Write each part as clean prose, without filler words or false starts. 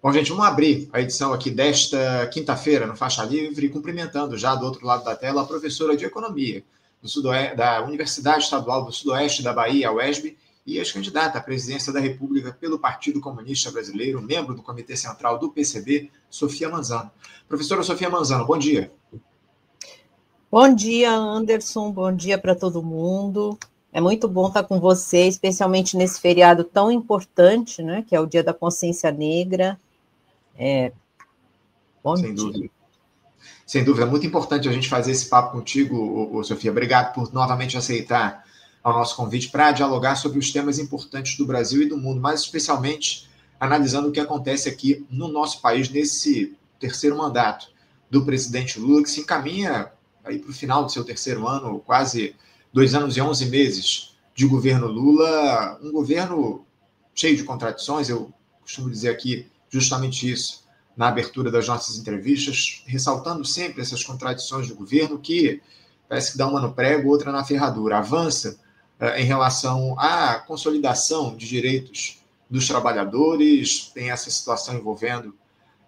Bom, gente, vamos abrir a edição aqui desta quinta-feira no Faixa Livre, cumprimentando já do outro lado da tela a professora de Economia da Universidade Estadual do Sudoeste da Bahia, a UESB, e ex-candidata à presidência da República pelo Partido Comunista Brasileiro, membro do Comitê Central do PCB, Sofia Manzano. Professora Sofia Manzano, bom dia. Bom dia, Anderson, bom dia para todo mundo. É muito bom estar com você, especialmente nesse feriado tão importante, né, que é o Dia da Consciência Negra. Bom Sem dia. dúvida. Sem dúvida, é muito importante a gente fazer esse papo contigo, Sofia. Obrigado por novamente aceitar o nosso convite para dialogar sobre os temas importantes do Brasil e do mundo, mas especialmente analisando o que acontece aqui no nosso país nesse terceiro mandato do presidente Lula, que se encaminha aí para o final do seu terceiro ano, quase 2 anos e 11 meses de governo Lula, um governo cheio de contradições. Eu costumo dizer aqui justamente isso na abertura das nossas entrevistas, ressaltando sempre essas contradições do governo que parece que dá uma no prego, outra na ferradura. Avança em relação à consolidação de direitos dos trabalhadores, tem essa situação envolvendo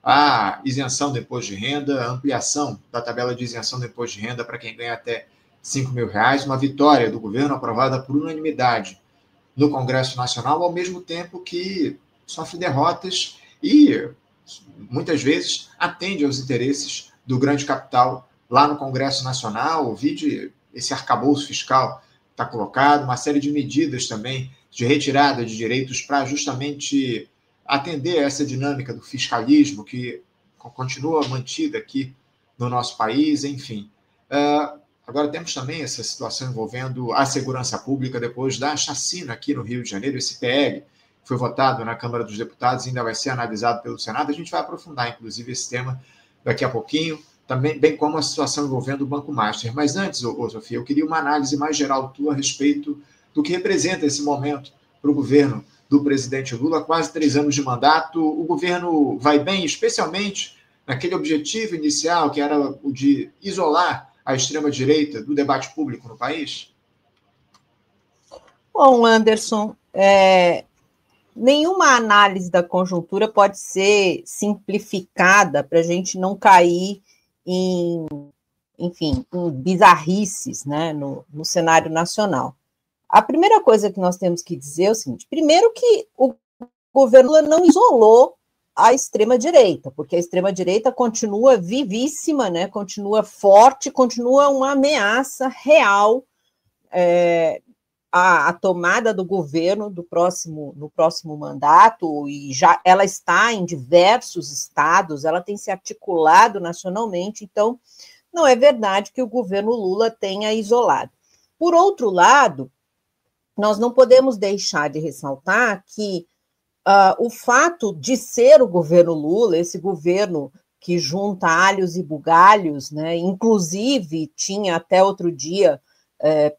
a isenção do imposto de renda, a ampliação da tabela de isenção do imposto de renda para quem ganha até R$ 5.000, uma vitória do governo aprovada por unanimidade no Congresso Nacional, ao mesmo tempo que sofre derrotas e muitas vezes atende aos interesses do grande capital lá no Congresso Nacional. Vide esse arcabouço fiscal está colocado, uma série de medidas também de retirada de direitos para justamente atender a essa dinâmica do fiscalismo que continua mantida aqui no nosso país, enfim. Agora temos também essa situação envolvendo a segurança pública depois da chacina aqui no Rio de Janeiro, esse PL foi votado na Câmara dos Deputados e ainda vai ser analisado pelo Senado. A gente vai aprofundar, inclusive, esse tema daqui a pouquinho, também, bem como a situação envolvendo o Banco Master. Mas antes, Sofia, eu queria uma análise mais geral tua a respeito do que representa esse momento para o governo do presidente Lula, quase 3 anos de mandato. O governo vai bem, especialmente naquele objetivo inicial, que era o de isolar a extrema-direita do debate público no país? Bom, Anderson, nenhuma análise da conjuntura pode ser simplificada para a gente não cair em bizarrices, né, no cenário nacional. A primeira coisa que nós temos que dizer é o seguinte: primeiro que o governo não isolou a extrema-direita, porque a extrema-direita continua vivíssima, né, continua forte, continua uma ameaça real a tomada do governo no próximo mandato, e já ela está em diversos estados, ela tem se articulado nacionalmente, então não é verdade que o governo Lula tenha isolado. Por outro lado, nós não podemos deixar de ressaltar que o fato de ser o governo Lula, esse governo que junta alhos e bugalhos, né, inclusive tinha até outro dia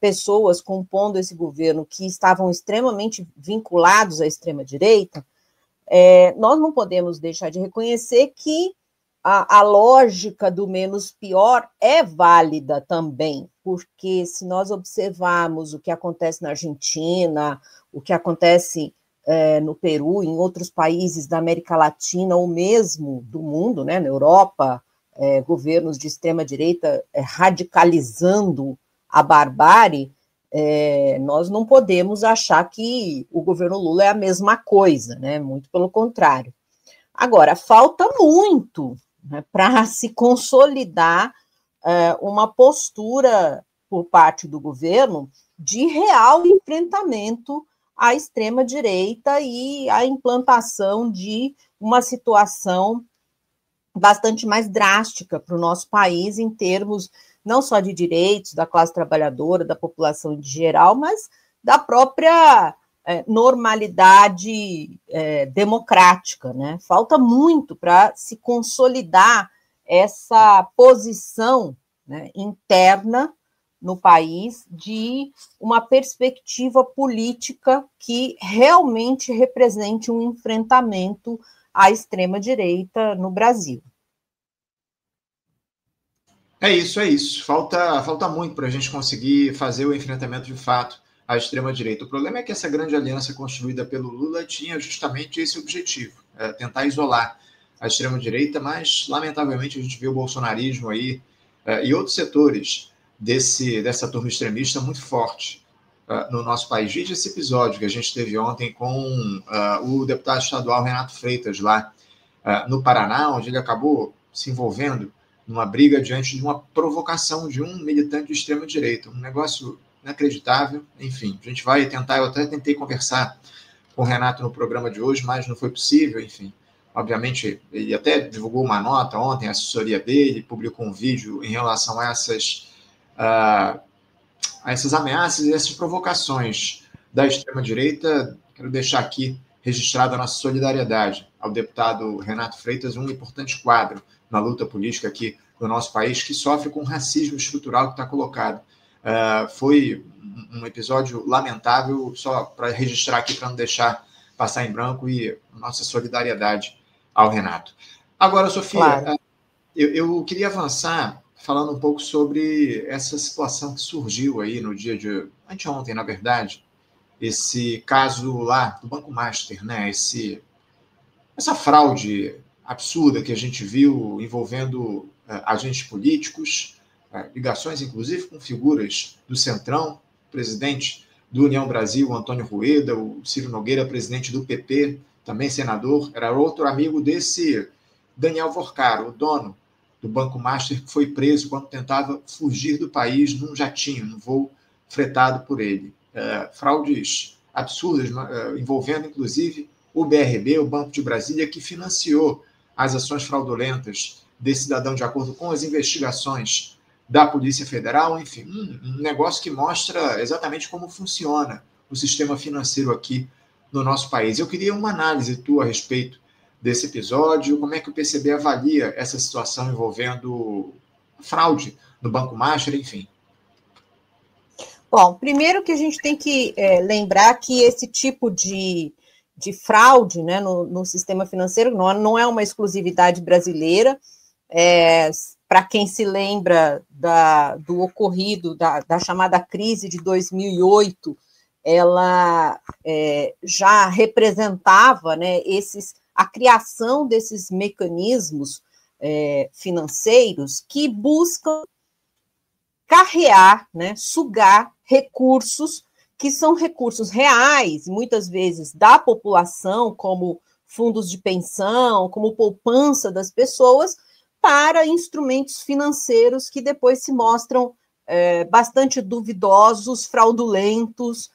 pessoas compondo esse governo que estavam extremamente vinculados à extrema-direita, nós não podemos deixar de reconhecer que a lógica do menos pior é válida também, porque se nós observarmos o que acontece na Argentina, o que acontece no Peru, em outros países da América Latina, ou mesmo do mundo, né, na Europa, governos de extrema-direita radicalizando a barbárie, nós não podemos achar que o governo Lula é a mesma coisa, né? Muito pelo contrário. Agora, falta muito, né, para se consolidar uma postura por parte do governo de real enfrentamento à extrema-direita e a implantação de uma situação bastante mais drástica para o nosso país em termos não só de direitos da classe trabalhadora, da população em geral, mas da própria normalidade democrática, né? Falta muito para se consolidar essa posição, né, interna no país de uma perspectiva política que realmente represente um enfrentamento à extrema-direita no Brasil. É isso. Falta muito para a gente conseguir fazer o enfrentamento de fato à extrema-direita. O problema é que essa grande aliança construída pelo Lula tinha justamente esse objetivo, tentar isolar a extrema-direita, mas, lamentavelmente, a gente vê o bolsonarismo aí e outros setores dessa turma extremista muito forte no nosso país. Veja esse episódio que a gente teve ontem com o deputado estadual Renato Freitas, lá no Paraná, onde ele acabou se envolvendo numa briga diante de uma provocação de um militante de extrema-direita. Um negócio inacreditável. Enfim, a gente vai tentar, eu até tentei conversar com o Renato no programa de hoje, mas não foi possível, enfim. Obviamente, ele até divulgou uma nota ontem, a assessoria dele, publicou um vídeo em relação a essas ameaças e essas provocações da extrema-direita. Quero deixar aqui registrada a nossa solidariedade ao deputado Renato Freitas, um importante quadro na luta política aqui no nosso país, que sofre com o racismo estrutural que está colocado. Foi um episódio lamentável, só para registrar aqui, para não deixar passar em branco, e nossa solidariedade ao Renato. Agora, Sofia, claro, eu queria avançar falando um pouco sobre essa situação que surgiu aí no dia de anteontem, na verdade, esse caso lá do Banco Master, né? Essa fraude absurda que a gente viu envolvendo agentes políticos, ligações, inclusive, com figuras do Centrão, presidente do União Brasil, Antônio Rueda, o Ciro Nogueira, presidente do PP, também senador, era outro amigo desse Daniel Vorcaro, o dono do Banco Master, que foi preso quando tentava fugir do país num jatinho, num voo fretado por ele. Fraudes absurdas, envolvendo, inclusive, o BRB, o Banco de Brasília, que financiou as ações fraudulentas desse cidadão de acordo com as investigações da Polícia Federal. Enfim, um negócio que mostra exatamente como funciona o sistema financeiro aqui no nosso país. Eu queria uma análise tua a respeito desse episódio, como é que o PCB avalia essa situação envolvendo fraude no Banco Master, enfim. Bom, primeiro que a gente tem que lembrar que esse tipo de fraude, né, no sistema financeiro não é uma exclusividade brasileira. Para quem se lembra do ocorrido, da chamada crise de 2008, ela já representava, né, a criação desses mecanismos financeiros que buscam carrear, né, sugar recursos que são recursos reais, muitas vezes da população, como fundos de pensão, como poupança das pessoas, para instrumentos financeiros que depois se mostram bastante duvidosos, fraudulentos,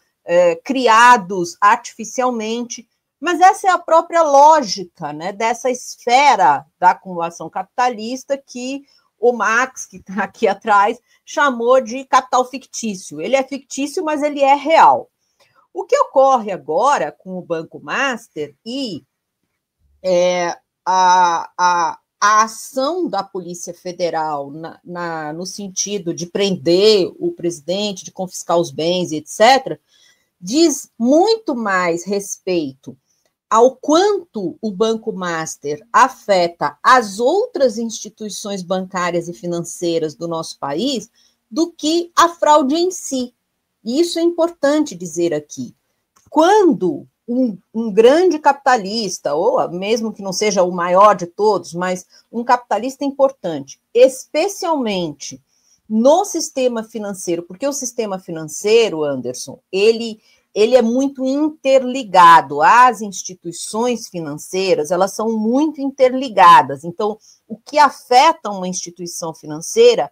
criados artificialmente. Mas essa é a própria lógica, né, dessa esfera da acumulação capitalista que o Marx, que está aqui atrás, chamou de capital fictício. Ele é fictício, mas ele é real. O que ocorre agora com o Banco Master e a ação da Polícia Federal no sentido de prender o presidente, de confiscar os bens, etc., diz muito mais respeito ao quanto o Banco Master afeta as outras instituições bancárias e financeiras do nosso país do que a fraude em si. E isso é importante dizer aqui. Quando um grande capitalista, ou mesmo que não seja o maior de todos, mas um capitalista importante, especialmente no sistema financeiro, porque o sistema financeiro, Anderson, ele é muito interligado. As instituições financeiras, elas são muito interligadas. Então, o que afeta uma instituição financeira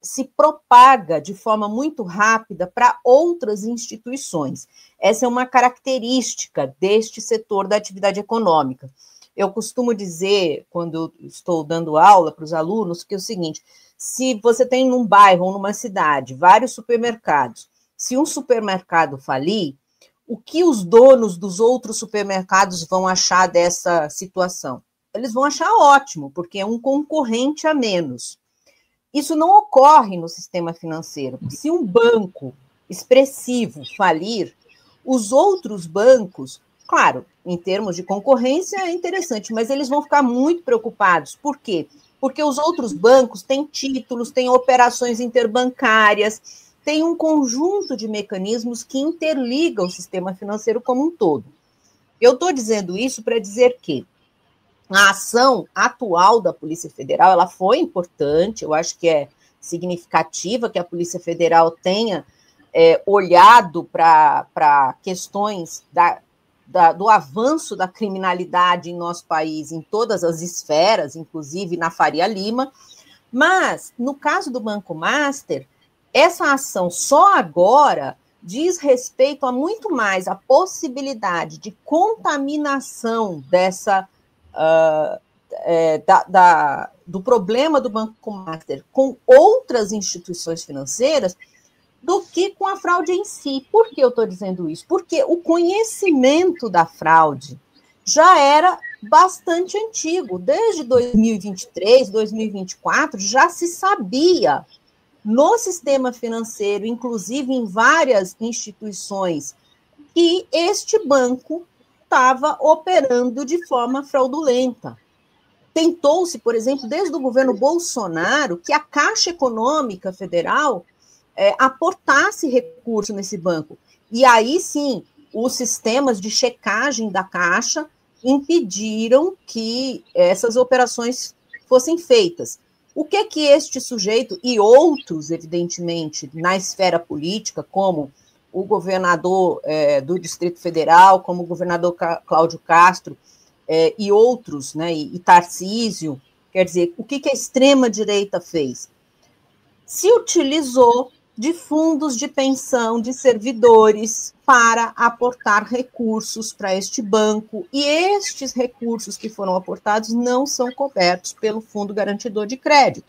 se propaga de forma muito rápida para outras instituições. Essa é uma característica deste setor da atividade econômica. Eu costumo dizer, quando eu estou dando aula para os alunos, que é o seguinte: se você tem num bairro ou numa cidade vários supermercados, se um supermercado falir, o que os donos dos outros supermercados vão achar dessa situação? Eles vão achar ótimo, porque é um concorrente a menos. Isso não ocorre no sistema financeiro. Se um banco expressivo falir, os outros bancos, claro, em termos de concorrência é interessante, mas eles vão ficar muito preocupados. Por quê? Porque os outros bancos têm títulos, têm operações interbancárias, tem um conjunto de mecanismos que interligam o sistema financeiro como um todo. Eu estou dizendo isso para dizer que a ação atual da Polícia Federal, ela foi importante, eu acho que é significativa que a Polícia Federal tenha olhado para questões do avanço da criminalidade em nosso país, em todas as esferas, inclusive na Faria Lima, mas, no caso do Banco Master, essa ação só agora diz respeito a muito mais a possibilidade de contaminação do problema do Banco Master com outras instituições financeiras do que com a fraude em si. Por que eu estou dizendo isso? Porque o conhecimento da fraude já era bastante antigo. Desde 2023, 2024, já se sabia no sistema financeiro, inclusive em várias instituições, que este banco estava operando de forma fraudulenta. Tentou-se, por exemplo, desde o governo Bolsonaro, que a Caixa Econômica Federal aportasse recurso nesse banco. E aí, sim, os sistemas de checagem da Caixa impediram que essas operações fossem feitas. O que este sujeito e outros, evidentemente, na esfera política, como o governador do Distrito Federal, como o governador Cláudio Castro e outros, né, e Tarcísio, quer dizer, o que a extrema-direita fez? Se utilizou de fundos de pensão de servidores para aportar recursos para este banco, e estes recursos que foram aportados não são cobertos pelo Fundo Garantidor de Crédito.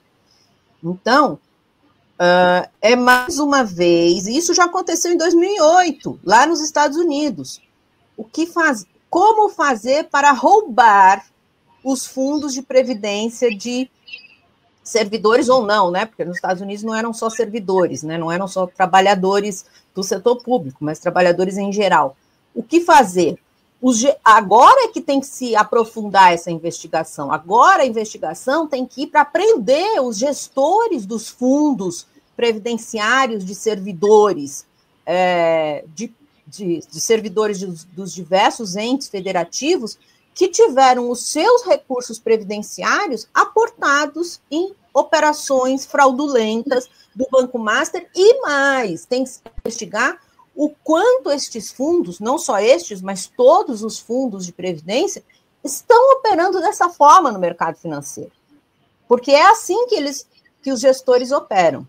Então, é mais uma vez, e isso já aconteceu em 2008, lá nos Estados Unidos, como fazer para roubar os fundos de previdência de servidores ou não, né? Porque nos Estados Unidos não eram só servidores, né? Não eram só trabalhadores do setor público, mas trabalhadores em geral. O que fazer? Agora é que tem que se aprofundar essa investigação. Agora a investigação tem que ir para prender os gestores fundos previdenciários de servidores, de servidores dos diversos entes federativos que tiveram os seus recursos previdenciários aportados em operações fraudulentas do Banco Master e mais, tem que se investigar o quanto estes fundos, não só estes, mas todos os fundos de previdência, estão operando dessa forma no mercado financeiro. Porque é assim que os gestores operam.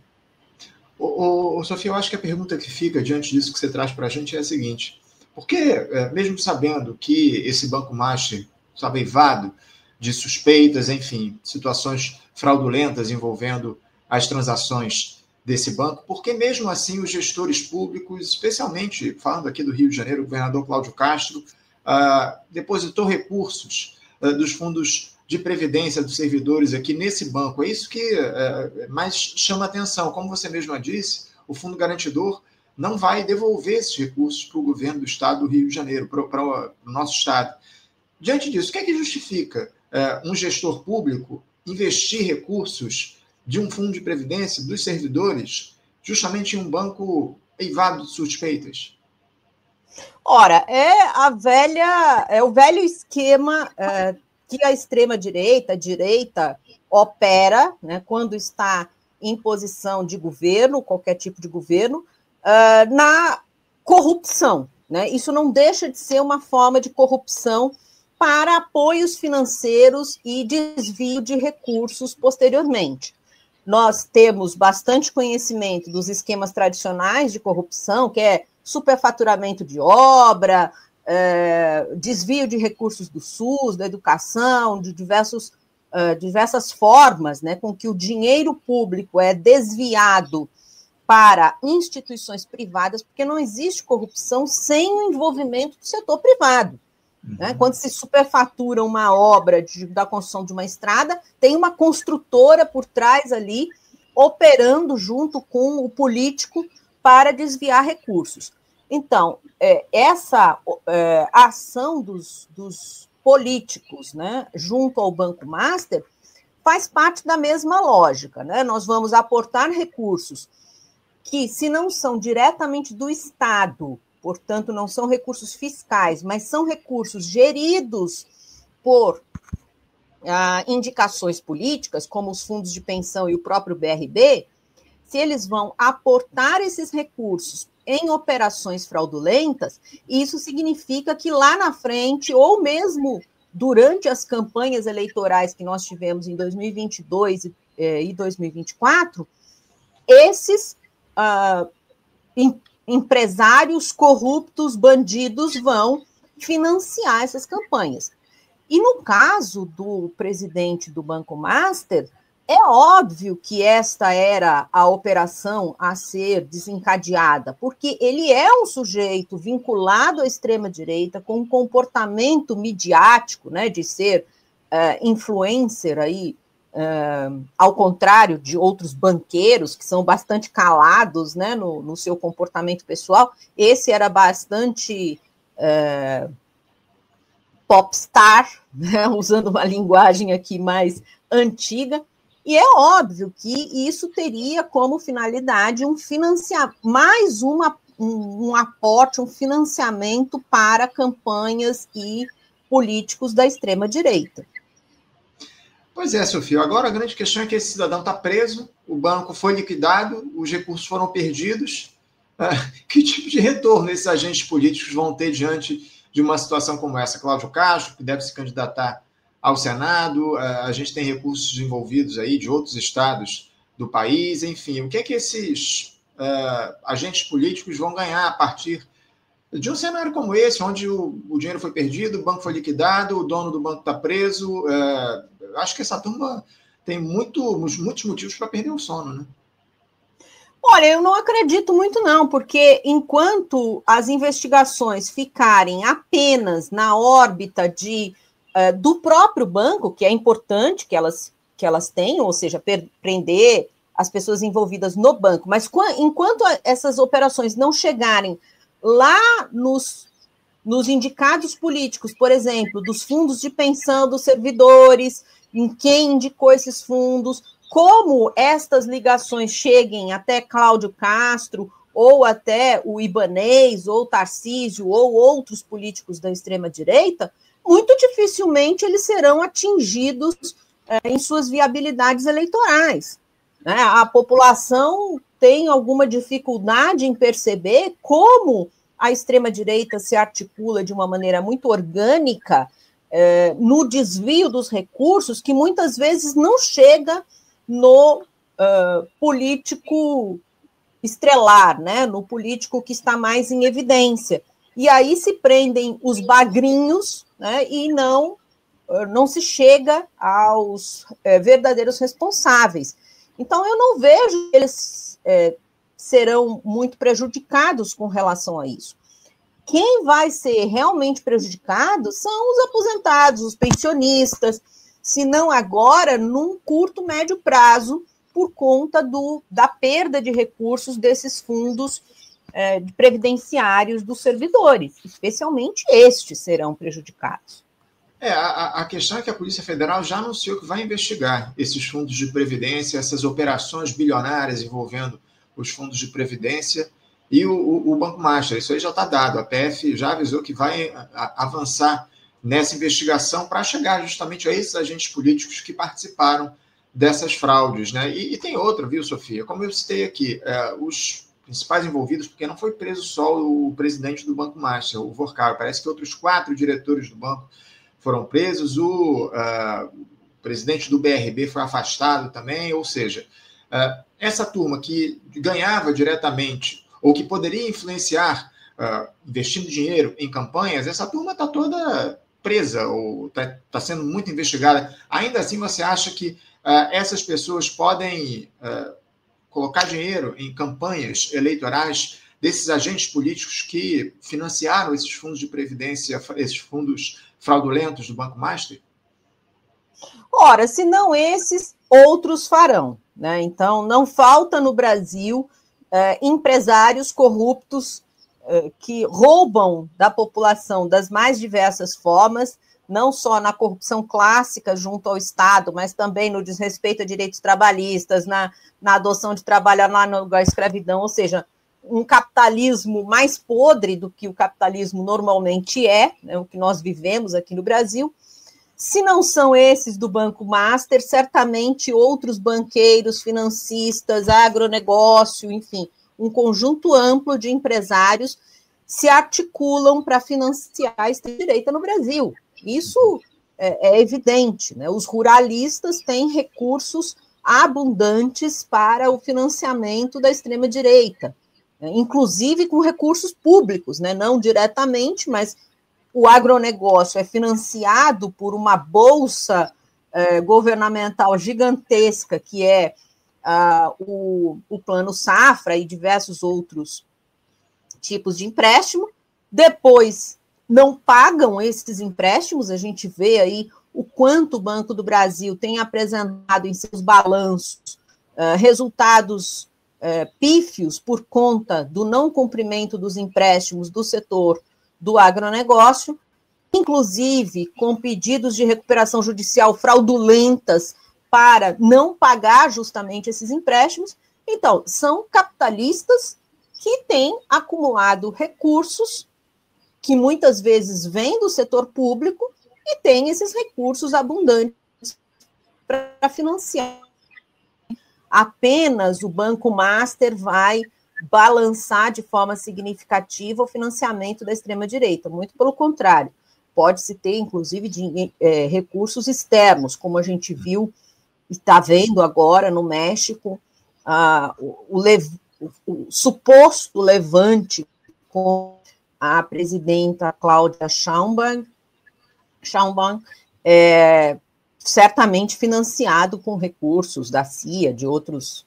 Sofia, eu acho que a pergunta que fica diante disso que você traz para a gente é a seguinte: porque, mesmo sabendo que esse Banco Master estava eivado de suspeitas, enfim, situações fraudulentas envolvendo as transações desse banco, porque mesmo assim os gestores públicos, especialmente falando aqui do Rio de Janeiro, o governador Cláudio Castro, depositou recursos dos fundos de previdência dos servidores aqui nesse banco? É isso que mais chama atenção. Como você mesma disse, o Fundo Garantidor não vai devolver esses recursos para o governo do estado do Rio de Janeiro, para o nosso estado. Diante disso, o que é que justifica um gestor público investir recursos de um fundo de previdência dos servidores justamente em um banco eivado de suspeitas? Ora, é o velho esquema que a extrema-direita, a direita, opera, né, quando está em posição de governo, qualquer tipo de governo, na corrupção, né? Isso não deixa de ser uma forma de corrupção para apoios financeiros e desvio de recursos posteriormente. Nós temos bastante conhecimento dos esquemas tradicionais de corrupção, que é superfaturamento de obra, desvio de recursos do SUS, da educação, de diversas formas, né, com que o dinheiro público é desviado para instituições privadas, porque não existe corrupção sem o envolvimento do setor privado. Né? Quando se superfatura uma obra da construção de uma estrada, tem uma construtora por trás ali, operando junto com o político para desviar recursos. Então, essa ação dos políticos, né, junto ao Banco Master faz parte da mesma lógica. Né? Nós vamos aportar recursos que, se não são diretamente do Estado, portanto, não são recursos fiscais, mas são recursos geridos por indicações políticas, como os fundos de pensão e o próprio BRB, se eles vão aportar esses recursos em operações fraudulentas, isso significa que lá na frente, ou mesmo durante as campanhas eleitorais que nós tivemos em 2022 e 2024, esses empresários corruptos, bandidos, vão financiar essas campanhas. E no caso do presidente do Banco Master, é óbvio que esta era a operação a ser desencadeada, porque ele é um sujeito vinculado à extrema-direita, com um comportamento midiático, né, de ser influencer aí, ao contrário de outros banqueiros, que são bastante calados, né, no seu comportamento pessoal. Esse era bastante popstar, né, usando uma linguagem aqui mais antiga, e é óbvio que isso teria como finalidade um aporte, um financiamento para campanhas e políticos da extrema-direita. Pois é, Sofia. Agora a grande questão é que esse cidadão está preso, o banco foi liquidado, os recursos foram perdidos. Que tipo de retorno esses agentes políticos vão ter diante de uma situação como essa? Cláudio Castro, que deve se candidatar ao Senado, a gente tem recursos envolvidos aí de outros estados do país, enfim, o que é que esses agentes políticos vão ganhar a partir de um cenário como esse, onde o dinheiro foi perdido, o banco foi liquidado, o dono do banco está preso? Acho que essa turma tem muitos motivos para perder o sono, né? Olha, eu não acredito muito não, porque enquanto as investigações ficarem apenas na órbita do próprio banco, que é importante que elas tenham, ou seja, prender as pessoas envolvidas no banco, mas enquanto essas operações não chegarem lá nos indicados políticos, por exemplo, dos fundos de pensão dos servidores, em quem indicou esses fundos, como estas ligações cheguem até Cláudio Castro, ou até o Ibanez, ou Tarcísio, ou outros políticos da extrema-direita, muito dificilmente eles serão atingidos em suas viabilidades eleitorais. Né? A população tem alguma dificuldade em perceber como a extrema-direita se articula de uma maneira muito orgânica no desvio dos recursos, que muitas vezes não chega no político estrelar, né? No político que está mais em evidência. E aí se prendem os bagrinhos, né? E não se chega aos verdadeiros responsáveis. Então, eu não vejo que eles serão muito prejudicados com relação a isso. Quem vai ser realmente prejudicado são os aposentados, os pensionistas, se não agora, num curto, médio prazo, por conta da perda de recursos desses fundos previdenciários dos servidores. Especialmente estes serão prejudicados. A questão é que a Polícia Federal já anunciou que vai investigar esses fundos de previdência, essas operações bilionárias envolvendo os fundos de previdência e o Banco Master. Isso aí já está dado. A PF já avisou que vai avançar nessa investigação para chegar justamente a esses agentes políticos que participaram dessas fraudes, né? E tem outra, viu, Sofia? Como eu citei aqui, os principais envolvidos, porque não foi preso só o presidente do Banco Master, o Vorkal, parece que outros 4 diretores do banco foram presos, o presidente do BRB foi afastado também, ou seja, essa turma que ganhava diretamente ou que poderia influenciar investindo dinheiro em campanhas, essa turma está toda presa ou está sendo muito investigada. Ainda assim, você acha que essas pessoas podem colocar dinheiro em campanhas eleitorais desses agentes políticos que financiaram esses fundos de previdência, esses fundos fraudulentos do Banco Master? Ora, se não esses, outros farão, né? Então, não falta no Brasil empresários corruptos que roubam da população das mais diversas formas, não só na corrupção clássica junto ao Estado, mas também no desrespeito a direitos trabalhistas, na adoção de trabalho análogo à escravidão, ou seja, um capitalismo mais podre do que o capitalismo normalmente é, né, o que nós vivemos aqui no Brasil. Se não são esses do Banco Master, certamente outros banqueiros, financistas, agronegócio, enfim, um conjunto amplo de empresários se articulam para financiar a extrema-direita no Brasil. Isso é evidente, né? Os ruralistas têm recursos abundantes para o financiamento da extrema-direita, inclusive com recursos públicos, né? Não diretamente, mas o agronegócio é financiado por uma bolsa governamental gigantesca, que é o Plano Safra e diversos outros tipos de empréstimo. Depois não pagam esses empréstimos, a gente vê aí o quanto o Banco do Brasil tem apresentado em seus balanços resultados pífios por conta do não cumprimento dos empréstimos do setor do agronegócio, inclusive com pedidos de recuperação judicial fraudulentas para não pagar justamente esses empréstimos. Então, são capitalistas que têm acumulado recursos que muitas vezes vêm do setor público e têm esses recursos abundantes para financiar. Apenas o Banco Master vai balançar de forma significativa o financiamento da extrema-direita. Muito pelo contrário, pode-se ter, inclusive, recursos externos, como a gente viu e está vendo agora no México, o suposto levante com a presidenta Cláudia Sheinbaum, certamente financiado com recursos da CIA, de outros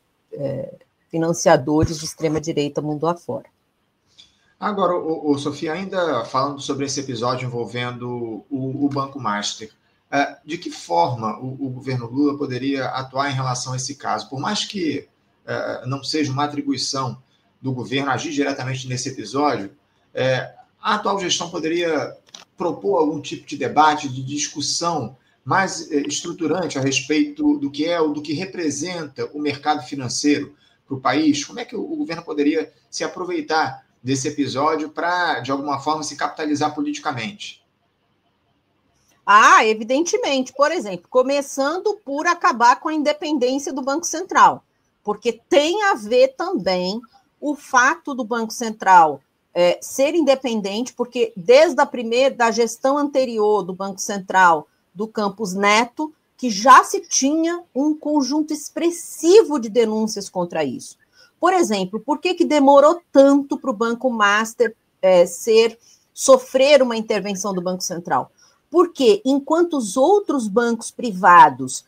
financiadores de extrema-direita mundo afora. Agora, Sofia, ainda falando sobre esse episódio envolvendo o Banco Master, de que forma o governo Lula poderia atuar em relação a esse caso? Por mais que não seja uma atribuição do governo agir diretamente nesse episódio, a atual gestão poderia propor algum tipo de debate, de discussão mais estruturante a respeito do que é ou do que representa o mercado financeiro para o país? Como é que o governo poderia se aproveitar desse episódio para, de alguma forma, se capitalizar politicamente? Evidentemente. Por exemplo, começando por acabar com a independência do Banco Central, porque tem a ver também o fato do Banco Central ser independente, porque desde da gestão anterior do Banco Central, do Campos Neto, que já se tinha um conjunto expressivo de denúncias contra isso. Por exemplo, por que demorou tanto para o Banco Master sofrer uma intervenção do Banco Central? Porque, enquanto os outros bancos privados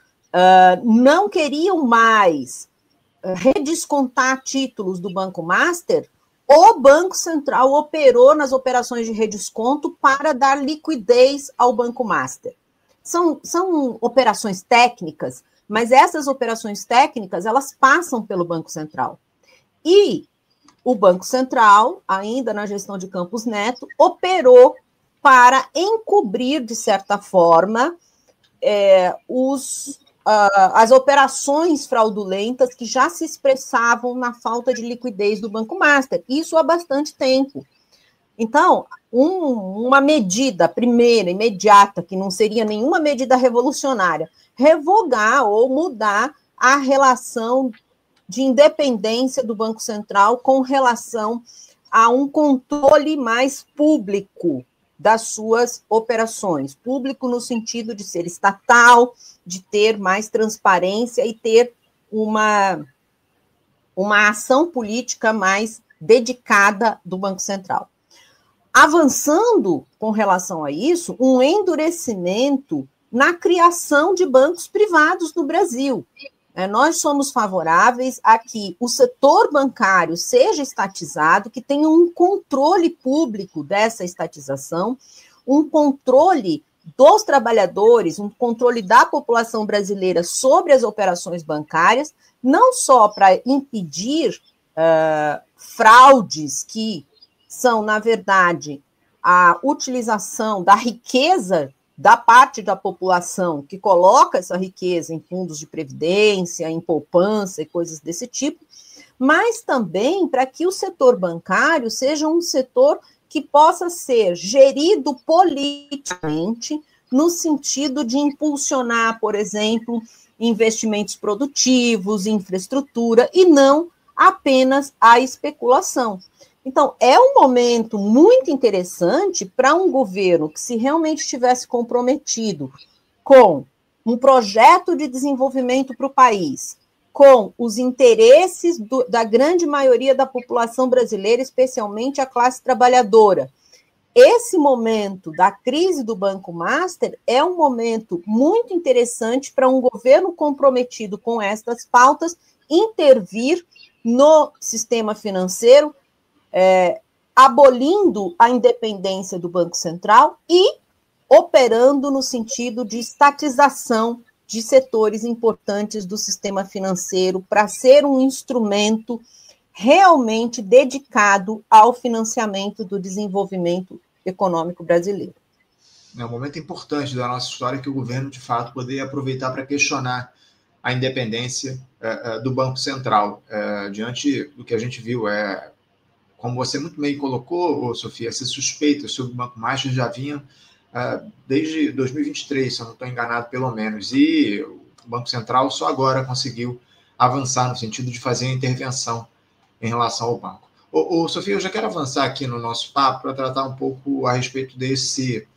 não queriam mais redescontar títulos do Banco Master, o Banco Central operou nas operações de redesconto para dar liquidez ao Banco Master. São operações técnicas, mas essas operações técnicas, elas passam pelo Banco Central. E o Banco Central, ainda na gestão de Campos Neto, operou para encobrir, de certa forma, as operações fraudulentas que já se expressavam na falta de liquidez do Banco Master. Isso há bastante tempo. Então, uma medida, primeira, imediata, que não seria nenhuma medida revolucionária, revogar ou mudar a relação de independência do Banco Central com relação a um controle mais público das suas operações. Público no sentido de ser estatal, de ter mais transparência e ter uma ação política mais dedicada do Banco Central. Avançando com relação a isso, um endurecimento na criação de bancos privados no Brasil. Nós somos favoráveis a que o setor bancário seja estatizado, que tenha um controle público dessa estatização, um controle dos trabalhadores, um controle da população brasileira sobre as operações bancárias, não só para impedir fraudes que são, na verdade, a utilização da riqueza da parte da população que coloca essa riqueza em fundos de previdência, em poupança e coisas desse tipo, mas também para que o setor bancário seja um setor que possa ser gerido politicamente, no sentido de impulsionar, por exemplo, investimentos produtivos, infraestrutura, e não apenas a especulação. Então, é um momento muito interessante para um governo que, se realmente estivesse comprometido com um projeto de desenvolvimento para o país, com os interesses da grande maioria da população brasileira, especialmente a classe trabalhadora. Esse momento da crise do Banco Master é um momento muito interessante para um governo comprometido com estas pautas intervir no sistema financeiro, abolindo a independência do Banco Central e operando no sentido de estatização de setores importantes do sistema financeiro para ser um instrumento realmente dedicado ao financiamento do desenvolvimento econômico brasileiro. É um momento importante da nossa história que o governo, de fato, poderia aproveitar para questionar a independência do Banco Central. Diante do que a gente viu, como você muito bem colocou, Sofia, essas suspeitas sobre o Banco Master já vinham desde 2023, se eu não estou enganado, pelo menos, e o Banco Central só agora conseguiu avançar no sentido de fazer a intervenção em relação ao banco. Sofia, eu já quero avançar aqui no nosso papo para tratar um pouco a respeito desse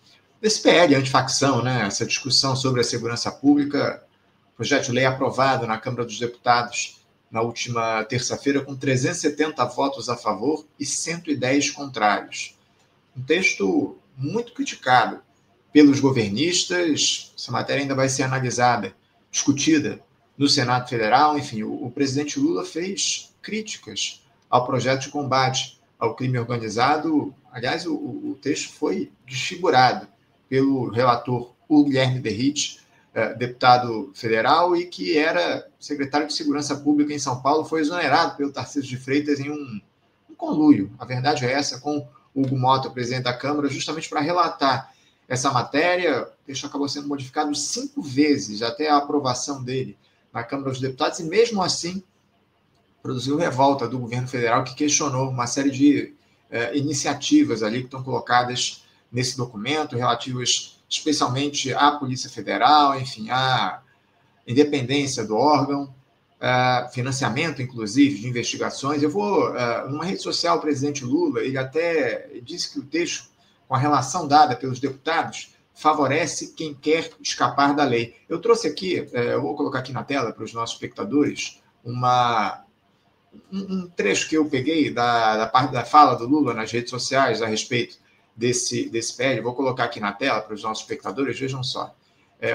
PL antifacção, né? Essa discussão sobre a segurança pública, projeto de lei aprovado na Câmara dos Deputados na última terça-feira, com 370 votos a favor e 110 contrários. Um texto muito criticado pelos governistas. Essa matéria ainda vai ser analisada, discutida no Senado Federal. Enfim, o presidente Lula fez críticas ao projeto de combate ao crime organizado. Aliás, o texto foi desfigurado pelo relator Guilherme Derrite, deputado federal, e que era secretário de Segurança Pública em São Paulo, foi exonerado pelo Tarcísio de Freitas em um conluio, a verdade é essa, com Hugo Mota, presidente da Câmara, justamente para relatar essa matéria. O texto acabou sendo modificado 5 vezes até a aprovação dele na Câmara dos Deputados, e mesmo assim produziu revolta do governo federal, que questionou uma série de iniciativas ali que estão colocadas nesse documento, relativas especialmente à Polícia Federal, enfim, à independência do órgão, financiamento, inclusive, de investigações. Eu vou, numa rede social, o presidente Lula, ele até disse que o texto, com a relação dada pelos deputados, favorece quem quer escapar da lei. Eu trouxe aqui, eu vou colocar aqui na tela para os nossos espectadores, um trecho que eu peguei da parte da fala do Lula nas redes sociais a respeito desse PL. Vou colocar aqui na tela para os nossos espectadores, vejam só.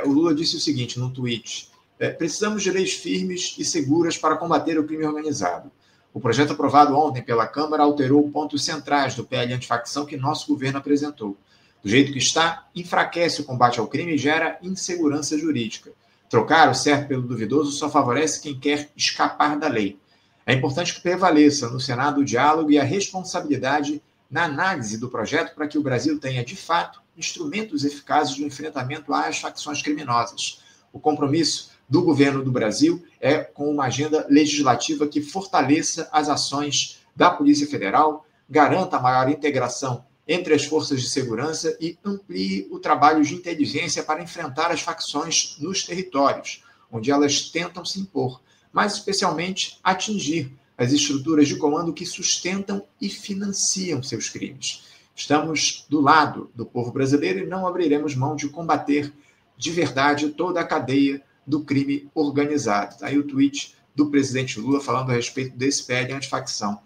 O Lula disse o seguinte no tweet: precisamos de leis firmes e seguras para combater o crime organizado. O projeto aprovado ontem pela Câmara alterou pontos centrais do PL antifacção que nosso governo apresentou. Do jeito que está, enfraquece o combate ao crime e gera insegurança jurídica. Trocar o certo pelo duvidoso só favorece quem quer escapar da lei. É importante que prevaleça no Senado o diálogo e a responsabilidade na análise do projeto para que o Brasil tenha, de fato, instrumentos eficazes no enfrentamento às facções criminosas. O compromisso do governo do Brasil é com uma agenda legislativa que fortaleça as ações da Polícia Federal, garanta a maior integração entre as forças de segurança e amplie o trabalho de inteligência para enfrentar as facções nos territórios, onde elas tentam se impor, mas especialmente atingir as estruturas de comando que sustentam e financiam seus crimes. Estamos do lado do povo brasileiro e não abriremos mão de combater de verdade toda a cadeia do crime organizado. Está aí o tweet do presidente Lula falando a respeito desse PL antifacção.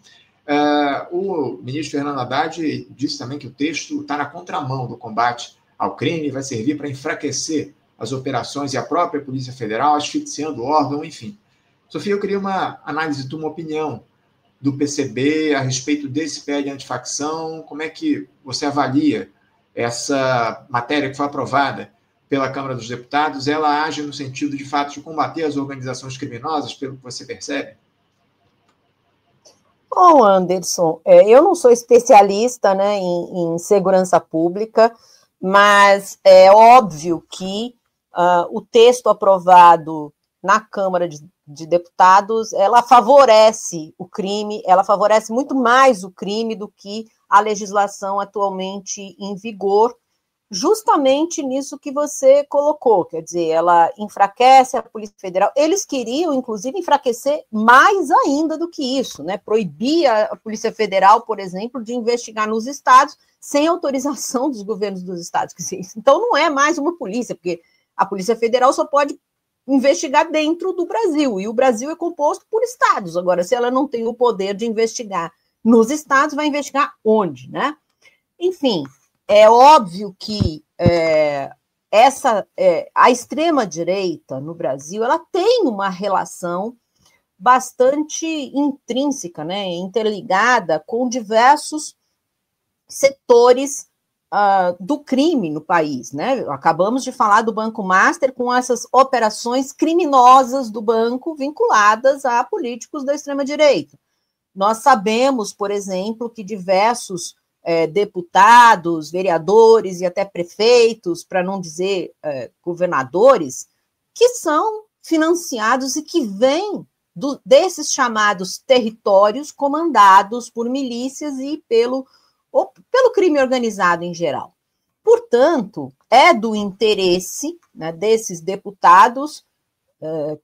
O ministro Fernando Haddad disse também que o texto está na contramão do combate ao crime e vai servir para enfraquecer as operações e a própria Polícia Federal, asfixiando o órgão, enfim. Sofia, eu queria uma análise de uma opinião do PCB a respeito desse PL antifacção. Como é que você avalia essa matéria que foi aprovada pela Câmara dos Deputados? Ela age no sentido, de fato, de combater as organizações criminosas, pelo que você percebe? Bom, Anderson, eu não sou especialista, né, em segurança pública, mas é óbvio que o texto aprovado na Câmara de Deputados, ela favorece o crime, ela favorece muito mais o crime do que a legislação atualmente em vigor, justamente nisso que você colocou, quer dizer, ela enfraquece a Polícia Federal. Eles queriam, inclusive, enfraquecer mais ainda do que isso, né? Proibir a Polícia Federal, por exemplo, de investigar nos estados sem autorização dos governos dos estados. Então, não é mais uma polícia, porque a Polícia Federal só pode investigar dentro do Brasil, e o Brasil é composto por estados. Agora, se ela não tem o poder de investigar nos estados, vai investigar onde, né? Enfim, é óbvio que a extrema-direita no Brasil, ela tem uma relação bastante intrínseca, né, interligada com diversos setores do crime no país, né? Acabamos de falar do Banco Master com essas operações criminosas do banco vinculadas a políticos da extrema-direita. Nós sabemos, por exemplo, que diversos deputados, vereadores e até prefeitos, para não dizer governadores, que são financiados e que vêm desses chamados territórios comandados por milícias e pelo crime organizado em geral. Portanto, é do interesse, né, desses deputados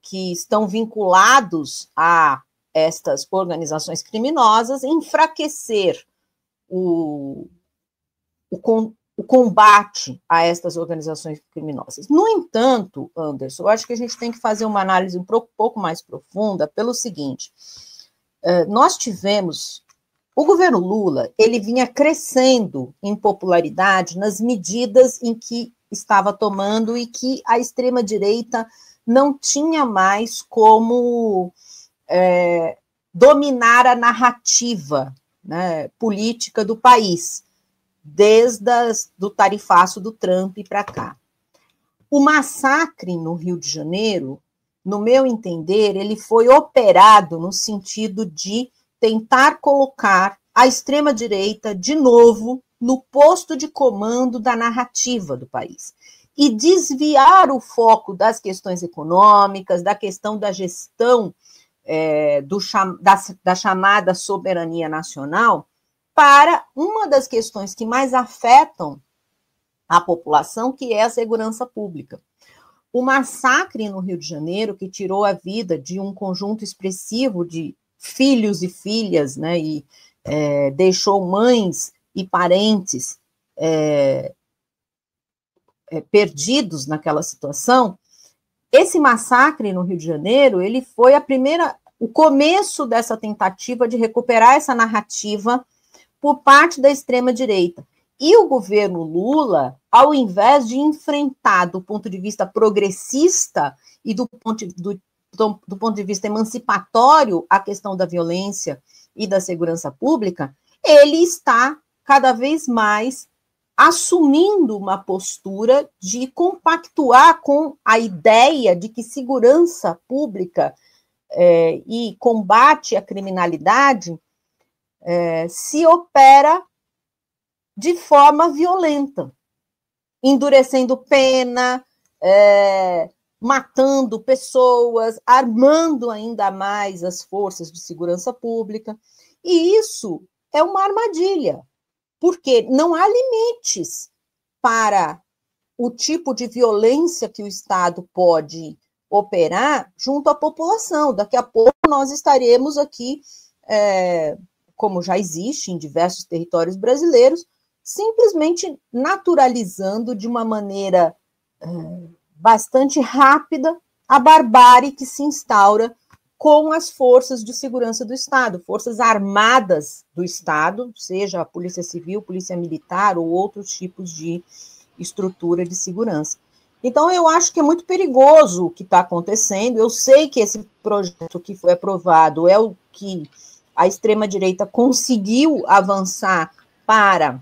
que estão vinculados a estas organizações criminosas enfraquecer o combate a estas organizações criminosas. No entanto, Anderson, eu acho que a gente tem que fazer uma análise um pouco mais profunda pelo seguinte, nós tivemos, o governo Lula, ele vinha crescendo em popularidade nas medidas em que estava tomando e que a extrema-direita não tinha mais como dominar a narrativa, né, política do país, desde do tarifaço do Trump para cá. O massacre no Rio de Janeiro, no meu entender, ele foi operado no sentido de tentar colocar a extrema-direita de novo no posto de comando da narrativa do país e desviar o foco das questões econômicas, da questão da gestão da chamada soberania nacional, para uma das questões que mais afetam a população, que é a segurança pública. O massacre no Rio de Janeiro, que tirou a vida de um conjunto expressivo de filhos e filhas, né, e deixou mães e parentes perdidos naquela situação, esse massacre no Rio de Janeiro, ele foi o começo dessa tentativa de recuperar essa narrativa por parte da extrema-direita. E o governo Lula, ao invés de enfrentar do ponto de vista progressista e do ponto de vista emancipatório a questão da violência e da segurança pública, ele está cada vez mais assumindo uma postura de compactuar com a ideia de que segurança pública e combate à criminalidade se opera de forma violenta, endurecendo pena, matando pessoas, armando ainda mais as forças de segurança pública. E isso é uma armadilha, porque não há limites para o tipo de violência que o Estado pode operar junto à população. Daqui a pouco nós estaremos aqui, como já existe em diversos territórios brasileiros, simplesmente naturalizando de uma maneira bastante rápida a barbárie que se instaura com as forças de segurança do Estado, forças armadas do Estado, seja a Polícia Civil, Polícia Militar ou outros tipos de estrutura de segurança. Então, eu acho que é muito perigoso o que está acontecendo. Eu sei que esse projeto que foi aprovado é o que a extrema-direita conseguiu avançar para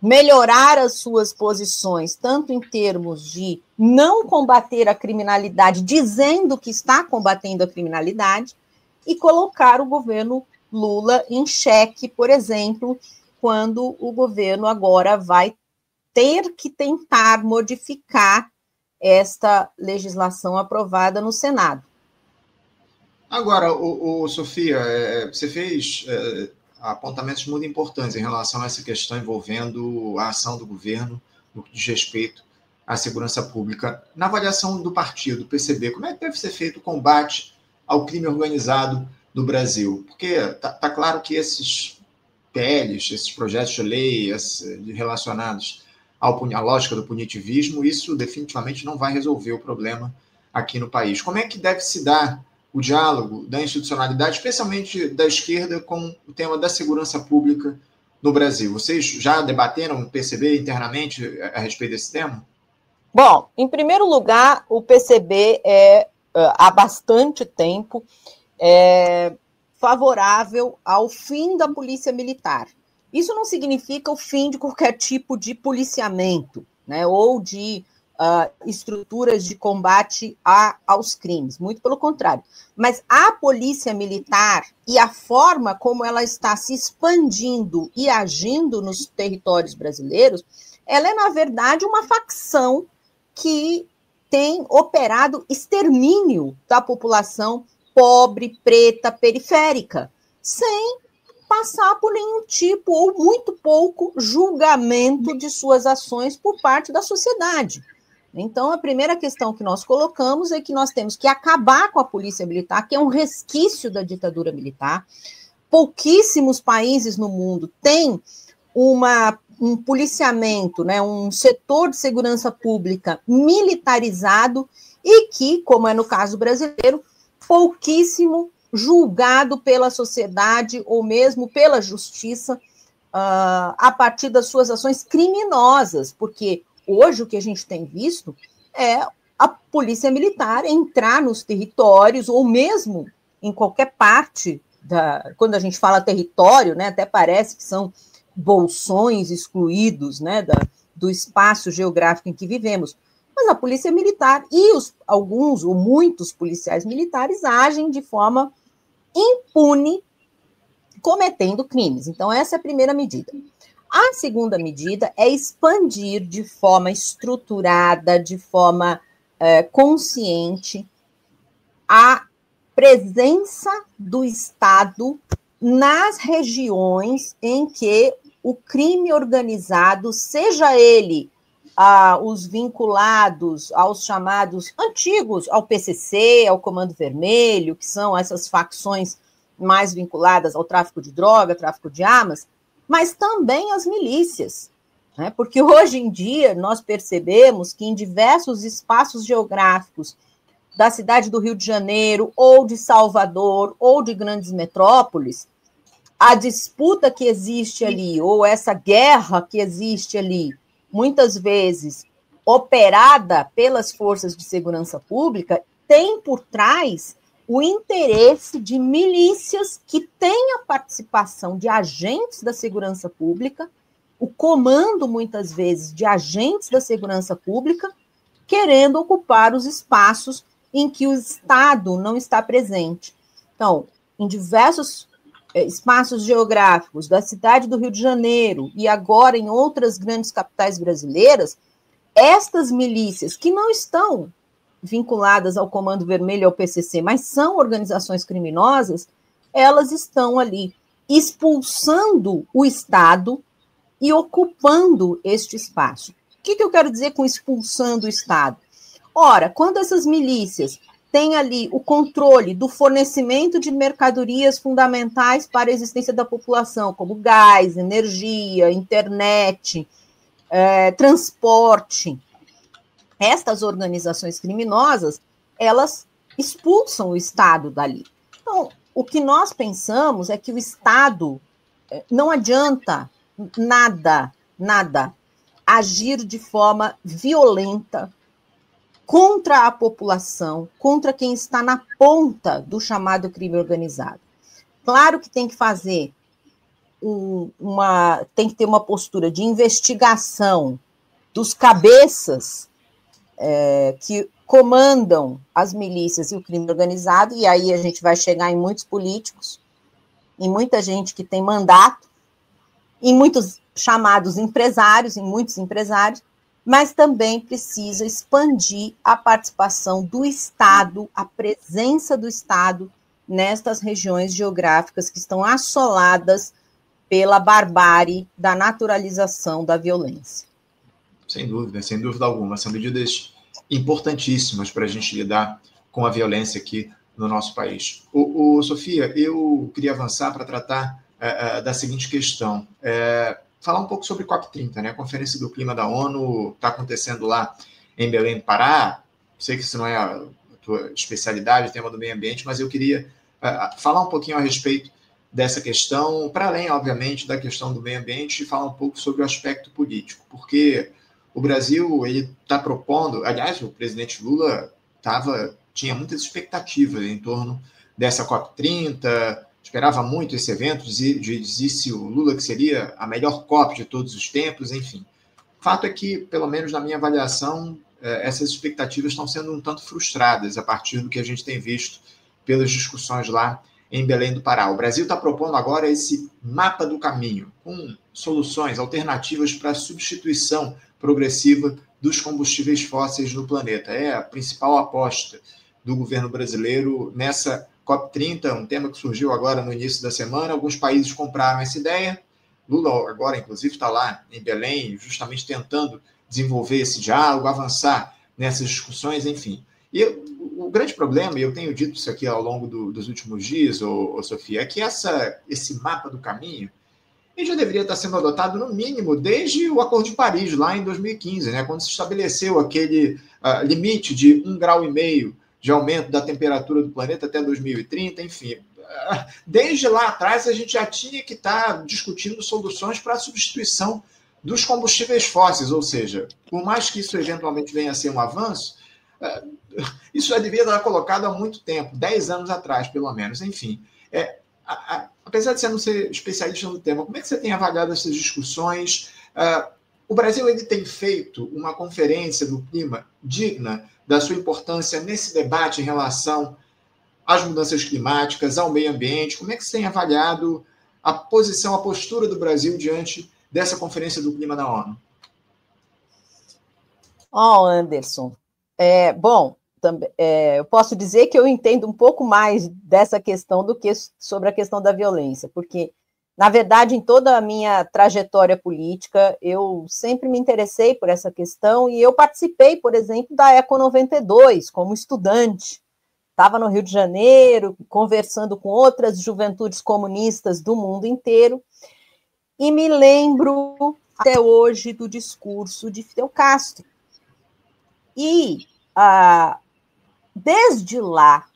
melhorar as suas posições, tanto em termos de não combater a criminalidade, dizendo que está combatendo a criminalidade, e colocar o governo Lula em xeque, por exemplo, quando o governo agora vai ter que tentar modificar esta legislação aprovada no Senado. Agora, Sofia, você fez apontamentos muito importantes em relação a essa questão envolvendo a ação do governo no que diz respeito à segurança pública. Na avaliação do partido, do PCB, como é que deve ser feito o combate ao crime organizado no Brasil? Porque está claro que esses PLs, esses projetos de lei relacionados à lógica do punitivismo, isso definitivamente não vai resolver o problema aqui no país. Como é que deve se dar o diálogo da institucionalidade, especialmente da esquerda, com o tema da segurança pública no Brasil? Vocês já debateram no PCB internamente a respeito desse tema? Bom, em primeiro lugar, o PCB há bastante tempo favorável ao fim da polícia militar. Isso não significa o fim de qualquer tipo de policiamento, né, ou de estruturas de combate aos crimes, muito pelo contrário. Mas a polícia militar e a forma como ela está se expandindo e agindo nos territórios brasileiros, ela é, na verdade, uma facção que tem operado extermínio da população pobre, preta, periférica, sem passar por nenhum tipo ou muito pouco julgamento de suas ações por parte da sociedade. Então, a primeira questão que nós colocamos é que nós temos que acabar com a polícia militar, que é um resquício da ditadura militar. Pouquíssimos países no mundo têm um policiamento, né, um setor de segurança pública militarizado e que, como é no caso brasileiro, pouquíssimo julgado pela sociedade ou mesmo pela justiça a partir das suas ações criminosas, porque hoje o que a gente tem visto é a polícia militar entrar nos territórios ou mesmo em qualquer parte quando a gente fala território, né, até parece que são bolsões excluídos, né, do espaço geográfico em que vivemos. Mas a polícia militar e alguns ou muitos policiais militares agem de forma impune, cometendo crimes. Então, essa é a primeira medida. A segunda medida é expandir de forma estruturada, de forma consciente, a presença do Estado nas regiões em que o crime organizado, seja ele os vinculados aos chamados antigos, ao PCC, ao Comando Vermelho, que são essas facções mais vinculadas ao tráfico de droga, tráfico de armas, mas também as milícias, né? Porque hoje em dia nós percebemos que em diversos espaços geográficos da cidade do Rio de Janeiro, ou de Salvador, ou de grandes metrópoles, a disputa que existe ali, ou essa guerra que existe ali, muitas vezes operada pelas forças de segurança pública, tem por trás o interesse de milícias que têm a participação de agentes da segurança pública, o comando, muitas vezes, de agentes da segurança pública, querendo ocupar os espaços em que o Estado não está presente. Então, em diversos espaços geográficos da cidade do Rio de Janeiro e agora em outras grandes capitais brasileiras, estas milícias que não estão vinculadas ao Comando Vermelho e ao PCC, mas são organizações criminosas, elas estão ali expulsando o Estado e ocupando este espaço. O que eu quero dizer com expulsando o Estado? Ora, quando essas milícias têm ali o controle do fornecimento de mercadorias fundamentais para a existência da população, como gás, energia, internet, transporte, estas organizações criminosas, elas expulsam o Estado dali. Então, o que nós pensamos é que o Estado não adianta nada agir de forma violenta contra a população, contra quem está na ponta do chamado crime organizado. Claro que tem que fazer tem que ter uma postura de investigação dos cabeças que comandam as milícias e o crime organizado, e aí a gente vai chegar em muitos políticos, em muita gente que tem mandato, em muitos chamados empresários, em muitos empresários, mas também precisa expandir a participação do Estado, a presença do Estado nestas regiões geográficas que estão assoladas pela barbárie da naturalização da violência. Sem dúvida alguma. São medidas importantíssimas para a gente lidar com a violência aqui no nosso país. Sofia, eu queria avançar para tratar da seguinte questão. Falar um pouco sobre COP30, né? A Conferência do Clima da ONU está acontecendo lá em Belém do Pará. Sei que isso não é a tua especialidade, o tema do meio ambiente, mas eu queria falar um pouquinho a respeito dessa questão, para além, obviamente, da questão do meio ambiente, e falar um pouco sobre o aspecto político, porque o Brasil ele está propondo, aliás, o presidente Lula tinha muitas expectativas em torno dessa COP30, esperava muito esse evento, disse o Lula que seria a melhor COP de todos os tempos, enfim. O fato é que, pelo menos na minha avaliação, essas expectativas estão sendo um tanto frustradas a partir do que a gente tem visto pelas discussões lá em Belém do Pará. O Brasil está propondo agora esse mapa do caminho, com soluções alternativas para a substituição progressiva dos combustíveis fósseis no planeta. É a principal aposta do governo brasileiro nessa COP30, um tema que surgiu agora no início da semana. Alguns países compraram essa ideia. Lula agora, inclusive, está lá em Belém, justamente tentando desenvolver esse diálogo, avançar nessas discussões, enfim. E o grande problema, e eu tenho dito isso aqui ao longo dos últimos dias, Sofia, é que esse mapa do caminho ele já deveria estar sendo adotado, no mínimo, desde o Acordo de Paris, lá em 2015, né, quando se estabeleceu aquele limite de 1,5 grau de aumento da temperatura do planeta até 2030, enfim. Desde lá atrás, a gente já tinha que estar discutindo soluções para a substituição dos combustíveis fósseis, ou seja, por mais que isso eventualmente venha a ser um avanço, isso já devia estar colocado há muito tempo, 10 anos atrás, pelo menos. Enfim, apesar de você não ser especialista no tema, como é que você tem avaliado essas discussões? O Brasil ele tem feito uma conferência do clima digna da sua importância nesse debate em relação às mudanças climáticas, ao meio ambiente? Como é que você tem avaliado a postura do Brasil diante dessa conferência do clima da ONU? Anderson, eu posso dizer que eu entendo um pouco mais dessa questão do que sobre a questão da violência, porque, na verdade, em toda a minha trajetória política, eu sempre me interessei por essa questão e eu participei, por exemplo, da Eco 92 como estudante. Estava no Rio de Janeiro, conversando com outras juventudes comunistas do mundo inteiro, e me lembro até hoje do discurso de Fidel Castro. E, desde lá,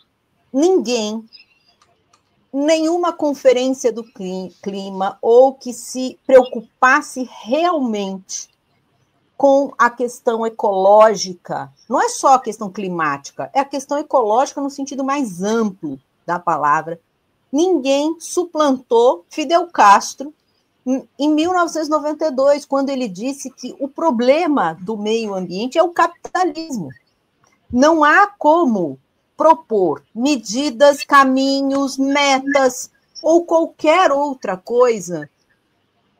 nenhuma conferência do clima ou que se preocupasse realmente com a questão ecológica, não é só a questão climática, é a questão ecológica no sentido mais amplo da palavra. Ninguém suplantou Fidel Castro em 1992, quando ele disse que o problema do meio ambiente é o capitalismo. Não há como propor medidas, caminhos, metas ou qualquer outra coisa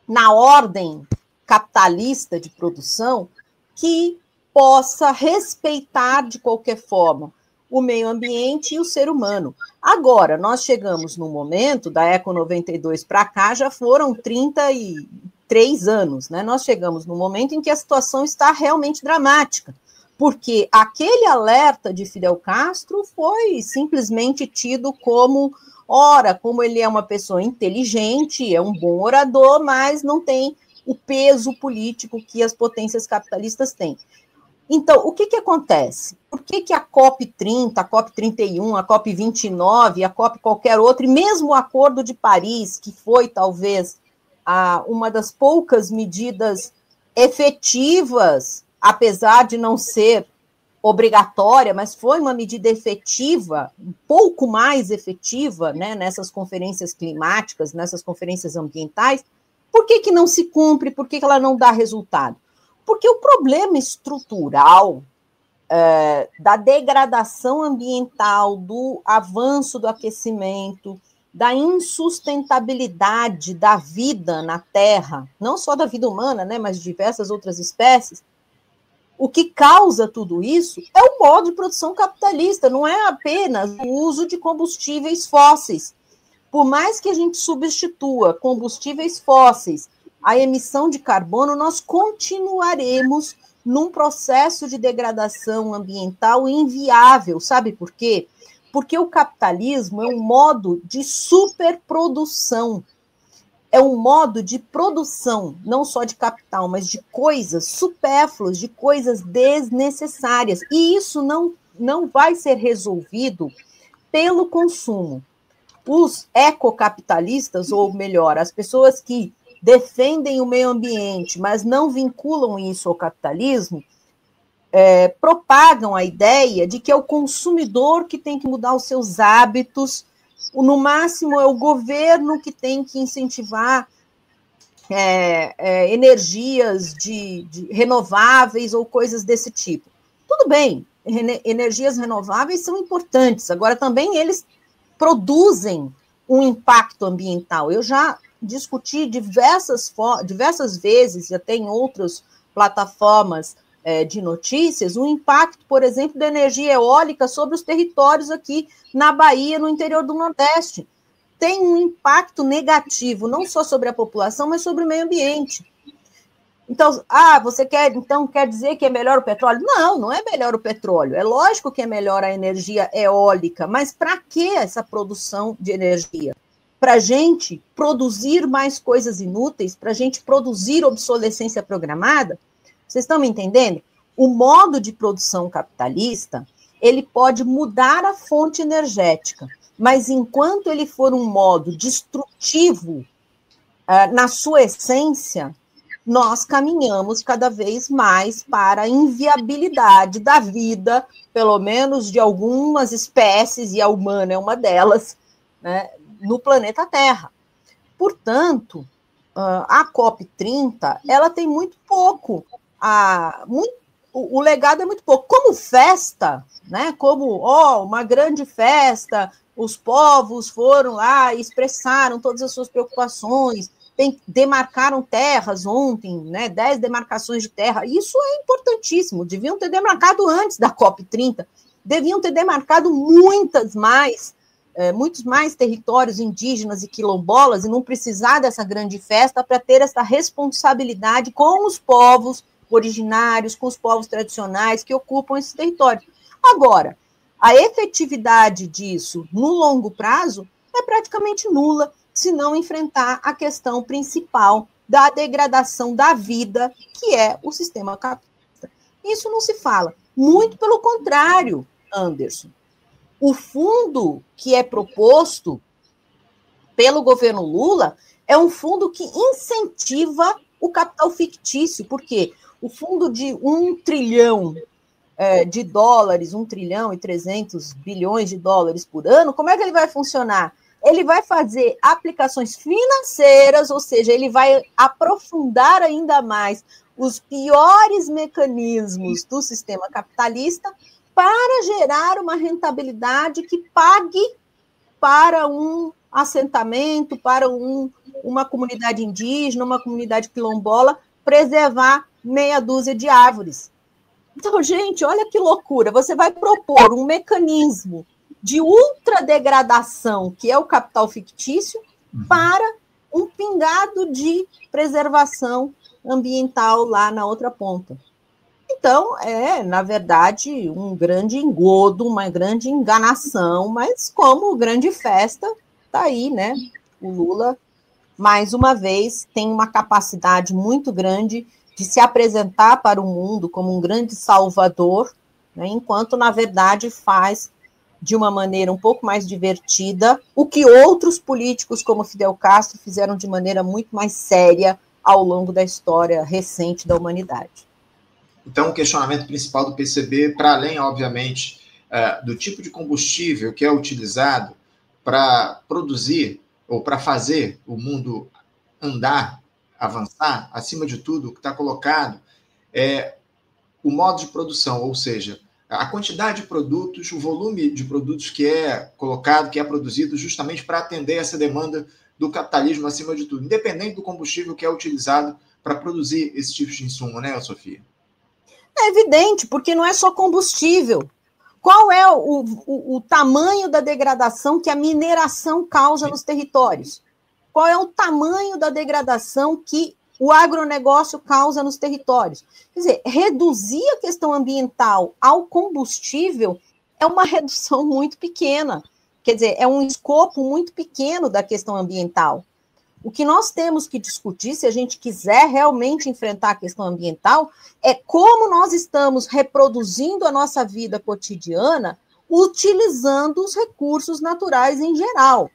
na ordem capitalista de produção que possa respeitar de qualquer forma o meio ambiente e o ser humano. Agora, nós chegamos no momento, da Eco 92 para cá, já foram 33 anos, né? Nós chegamos no momento em que a situação está realmente dramática, porque aquele alerta de Fidel Castro foi simplesmente tido como, como ele é uma pessoa inteligente, é um bom orador, mas não tem o peso político que as potências capitalistas têm. Então, o que acontece? Por que a COP30, a COP31, a COP29, a COP qualquer outra, e mesmo o Acordo de Paris, que foi talvez uma das poucas medidas efetivas, apesar de não ser obrigatória, mas foi uma medida efetiva, um pouco mais efetiva, né, nessas conferências climáticas, nessas conferências ambientais, por que não se cumpre? Por que ela não dá resultado? Porque o problema estrutural da degradação ambiental, do avanço do aquecimento, da insustentabilidade da vida na Terra, não só da vida humana, né, mas de diversas outras espécies, o que causa tudo isso é o modo de produção capitalista, não é apenas o uso de combustíveis fósseis. Por mais que a gente substitua combustíveis fósseis à emissão de carbono, nós continuaremos num processo de degradação ambiental inviável. Sabe por quê? Porque o capitalismo é um modo de superprodução. É um modo de produção, não só de capital, mas de coisas supérfluas, de coisas desnecessárias. E isso não vai ser resolvido pelo consumo. Os ecocapitalistas, ou melhor, as pessoas que defendem o meio ambiente, mas não vinculam isso ao capitalismo, propagam a ideia de que é o consumidor que tem que mudar os seus hábitos, no máximo é o governo que tem que incentivar energias de renováveis ou coisas desse tipo. Tudo bem, energias renováveis são importantes, agora também eles produzem um impacto ambiental. Eu já discuti diversas vezes, até em outras plataformas de notícias, o impacto, por exemplo, da energia eólica sobre os territórios aqui na Bahia, no interior do Nordeste. Tem um impacto negativo, não só sobre a população, mas sobre o meio ambiente. Então, você quer dizer que é melhor o petróleo? Não, não é melhor o petróleo. É lógico que é melhor a energia eólica, mas para que essa produção de energia? Para a gente produzir mais coisas inúteis, para a gente produzir obsolescência programada? Vocês estão me entendendo? O modo de produção capitalista, ele pode mudar a fonte energética, mas enquanto ele for um modo destrutivo na sua essência, nós caminhamos cada vez mais para a inviabilidade da vida, pelo menos de algumas espécies, e a humana é uma delas, né, no planeta Terra. Portanto, a COP30, ela tem muito pouco, o legado é muito pouco. Como festa, né, como uma grande festa, os povos foram lá e expressaram todas as suas preocupações, demarcaram terras ontem, né, 10 demarcações de terra, isso é importantíssimo, deviam ter demarcado antes da COP30, deviam ter demarcado muitos mais territórios indígenas e quilombolas e não precisar dessa grande festa para ter essa responsabilidade com os povos originários, com os povos tradicionais que ocupam esse território. Agora, a efetividade disso no longo prazo é praticamente nula, se não enfrentar a questão principal da degradação da vida, que é o sistema capitalista. Isso não se fala. Muito pelo contrário, Anderson. O fundo que é proposto pelo governo Lula é um fundo que incentiva o capital fictício, porque o fundo de 1 trilhão de dólares, 1 trilhão e 300 bilhões de dólares por ano, como é que ele vai funcionar? Ele vai fazer aplicações financeiras, ou seja, ele vai aprofundar ainda mais os piores mecanismos do sistema capitalista para gerar uma rentabilidade que pague para um assentamento, para uma comunidade indígena, uma comunidade quilombola, preservar meia dúzia de árvores. Então, gente, olha que loucura. Você vai propor um mecanismo de ultradegradação, que é o capital fictício, para um pingado de preservação ambiental lá na outra ponta. Então, na verdade, um grande engodo, uma grande enganação, mas como grande festa, está aí, né? O Lula, mais uma vez, tem uma capacidade muito grande de se apresentar para o mundo como um grande salvador, né? Enquanto, na verdade, faz de uma maneira um pouco mais divertida o que outros políticos, como Fidel Castro, fizeram de maneira muito mais séria ao longo da história recente da humanidade. Então, o questionamento principal do PCB, para além, obviamente, do tipo de combustível que é utilizado para produzir ou para fazer o mundo andar, avançar, acima de tudo, o que está colocado é o modo de produção, ou seja, a quantidade de produtos, o volume de produtos que é colocado, que é produzido justamente para atender essa demanda do capitalismo acima de tudo, independente do combustível que é utilizado para produzir esse tipo de insumo, né, Sofia? É evidente, porque não é só combustível. Qual é o tamanho da degradação que a mineração causa nos territórios? Qual é o tamanho da degradação que o agronegócio causa nos territórios? Quer dizer, reduzir a questão ambiental ao combustível é uma redução muito pequena. Quer dizer, é um escopo muito pequeno da questão ambiental. O que nós temos que discutir, se a gente quiser realmente enfrentar a questão ambiental, é como nós estamos reproduzindo a nossa vida cotidiana utilizando os recursos naturais em geral.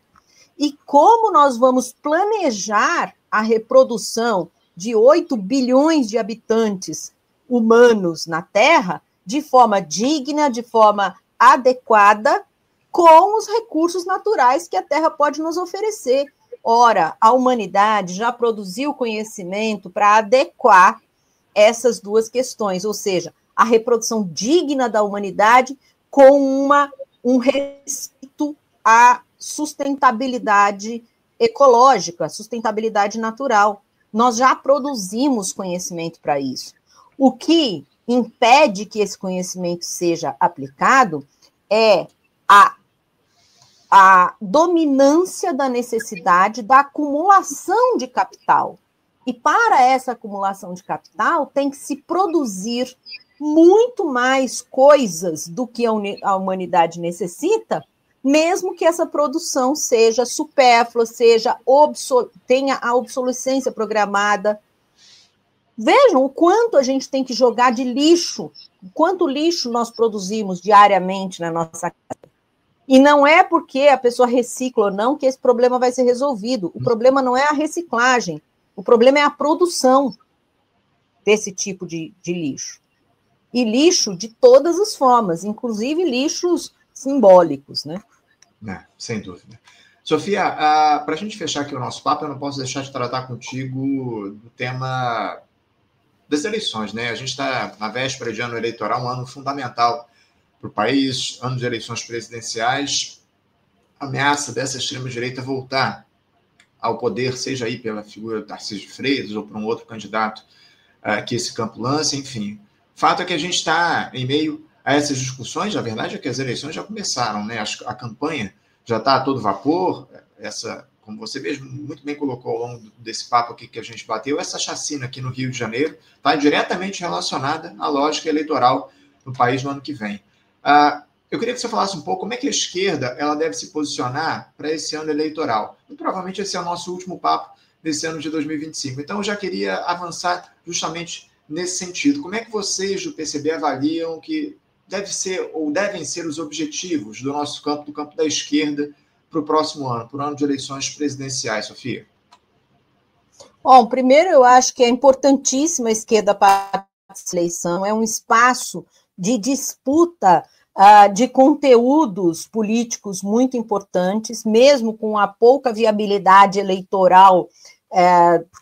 E como nós vamos planejar a reprodução de 8 bilhões de habitantes humanos na Terra de forma digna, de forma adequada, com os recursos naturais que a Terra pode nos oferecer. Ora, a humanidade já produziu conhecimento para adequar essas duas questões, ou seja, a reprodução digna da humanidade com um respeito à sustentabilidade ecológica, sustentabilidade natural. Nós já produzimos conhecimento para isso. O que impede que esse conhecimento seja aplicado é a dominância da necessidade da acumulação de capital. E para essa acumulação de capital, tem que se produzir muito mais coisas do que a humanidade necessita, mesmo que essa produção seja supérflua, tenha a obsolescência programada. Vejam o quanto a gente tem que jogar de lixo, quanto lixo nós produzimos diariamente na nossa casa. E não é porque a pessoa recicla ou não que esse problema vai ser resolvido. O problema não é a reciclagem, o problema é a produção desse tipo de lixo. E lixo de todas as formas, inclusive lixos simbólicos, né? Sem dúvida. Sofia, para a gente fechar aqui o nosso papo, eu não posso deixar de tratar contigo do tema das eleições, né? A gente está na véspera de ano eleitoral, um ano fundamental para o país, ano de eleições presidenciais, ameaça dessa extrema-direita voltar ao poder, seja aí pela figura do Tarcísio de Freitas ou por um outro candidato que esse campo lança, enfim. Fato é que a gente está em meio a essas discussões, a verdade é que as eleições já começaram, né? A campanha já está a todo vapor, como você mesmo muito bem colocou ao longo desse papo aqui que a gente bateu, essa chacina aqui no Rio de Janeiro está diretamente relacionada à lógica eleitoral no país no ano que vem. Eu queria que você falasse um pouco como é que a esquerda ela deve se posicionar para esse ano eleitoral. E provavelmente esse é o nosso último papo desse ano de 2025. Então, eu já queria avançar justamente nesse sentido. Como é que vocês do PCB avaliam que devem ser os objetivos do nosso campo, do campo da esquerda, para o próximo ano, para o ano de eleições presidenciais, Sofia? Bom, primeiro eu acho que é importantíssima a esquerda para essa eleição, é um espaço de disputa de conteúdos políticos muito importantes, mesmo com a pouca viabilidade eleitoral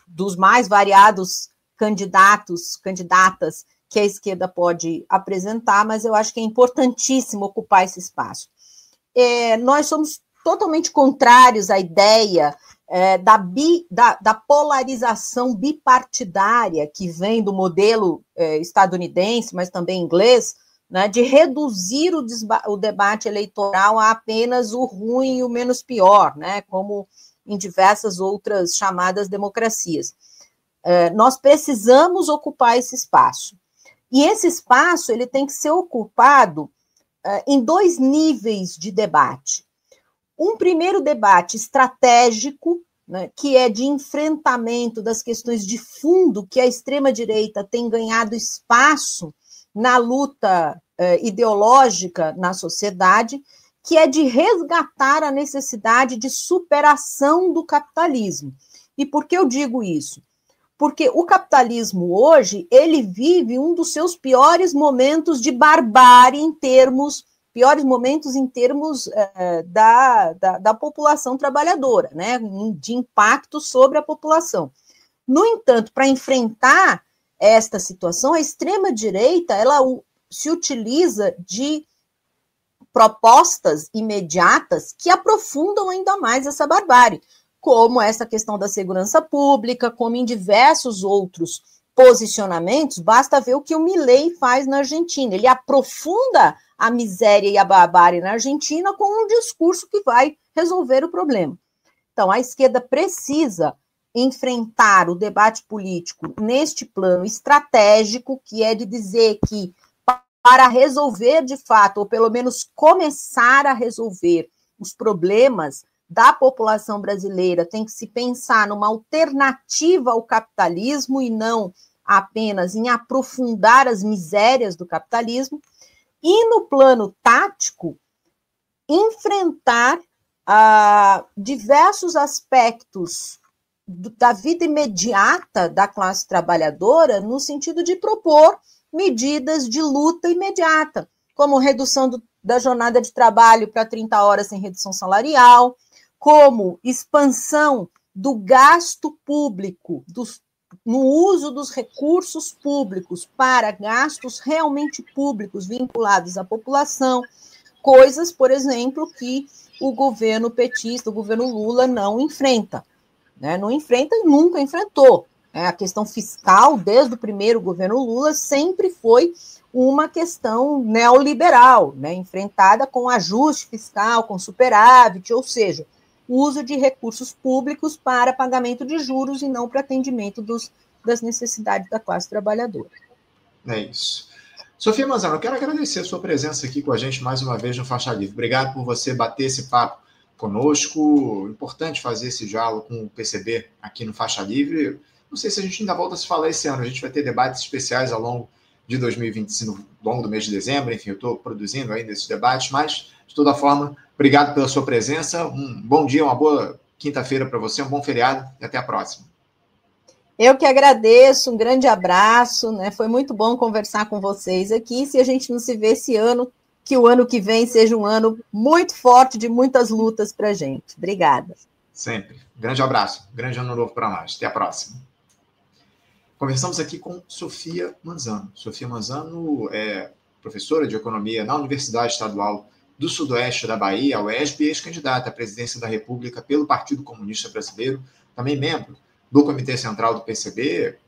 dos mais variados candidatas que a esquerda pode apresentar, mas eu acho que é importantíssimo ocupar esse espaço. Nós somos totalmente contrários à ideia da polarização bipartidária que vem do modelo estadunidense, mas também inglês, né, de reduzir o debate eleitoral a apenas o ruim e o menos pior, né, como em diversas outras chamadas democracias. Nós precisamos ocupar esse espaço. E esse espaço ele tem que ser ocupado em 2 níveis de debate. Um primeiro debate estratégico, né, que é de enfrentamento das questões de fundo que a extrema-direita tem ganhado espaço na luta ideológica na sociedade, que é de resgatar a necessidade de superação do capitalismo. E por que eu digo isso? Porque o capitalismo hoje, ele vive um dos seus piores momentos de barbárie piores momentos em termos da população trabalhadora, né, de impacto sobre a população. No entanto, para enfrentar esta situação, a extrema-direita, ela se utiliza de propostas imediatas que aprofundam ainda mais essa barbárie, como essa questão da segurança pública, como em diversos outros posicionamentos. Basta ver o que o Milei faz na Argentina. Ele aprofunda a miséria e a barbárie na Argentina com um discurso que vai resolver o problema. Então, a esquerda precisa enfrentar o debate político neste plano estratégico, que é de dizer que, para resolver de fato, ou pelo menos começar a resolver os problemas da população brasileira, tem que se pensar numa alternativa ao capitalismo e não apenas em aprofundar as misérias do capitalismo. E no plano tático, enfrentar diversos aspectos da vida imediata da classe trabalhadora, no sentido de propor medidas de luta imediata, como redução da jornada de trabalho para 30 horas sem redução salarial, como expansão do gasto público, no uso dos recursos públicos para gastos realmente públicos vinculados à população, coisas, por exemplo, que o governo petista, o governo Lula não enfrenta. Não enfrenta e nunca enfrentou. A questão fiscal, desde o primeiro governo Lula, sempre foi uma questão neoliberal, enfrentada com ajuste fiscal, com superávit, ou seja, uso de recursos públicos para pagamento de juros e não para atendimento das necessidades da classe trabalhadora. É isso. Sofia Manzano, eu quero agradecer a sua presença aqui com a gente mais uma vez no Faixa Livre. Obrigado por você bater esse papo conosco. Importante fazer esse diálogo com o PCB aqui no Faixa Livre. Não sei se a gente ainda volta a se falar esse ano. A gente vai ter debates especiais ao longo de 2025, ao longo do mês de dezembro. Enfim, eu estou produzindo ainda esses debates, mas, de toda forma, obrigado pela sua presença. Um bom dia, uma boa quinta-feira para você, um bom feriado e até a próxima. Eu que agradeço, um grande abraço, Foi muito bom conversar com vocês aqui. Se a gente não se vê esse ano, que o ano que vem seja um ano muito forte, de muitas lutas para a gente. Obrigada. Sempre. Grande abraço. Grande ano novo para nós. Até a próxima. Conversamos aqui com Sofia Manzano. Sofia Manzano é professora de Economia na Universidade Estadual do Sudoeste da Bahia, a UESB, e ex-candidata à presidência da República pelo Partido Comunista Brasileiro, também membro do Comitê Central do PCB,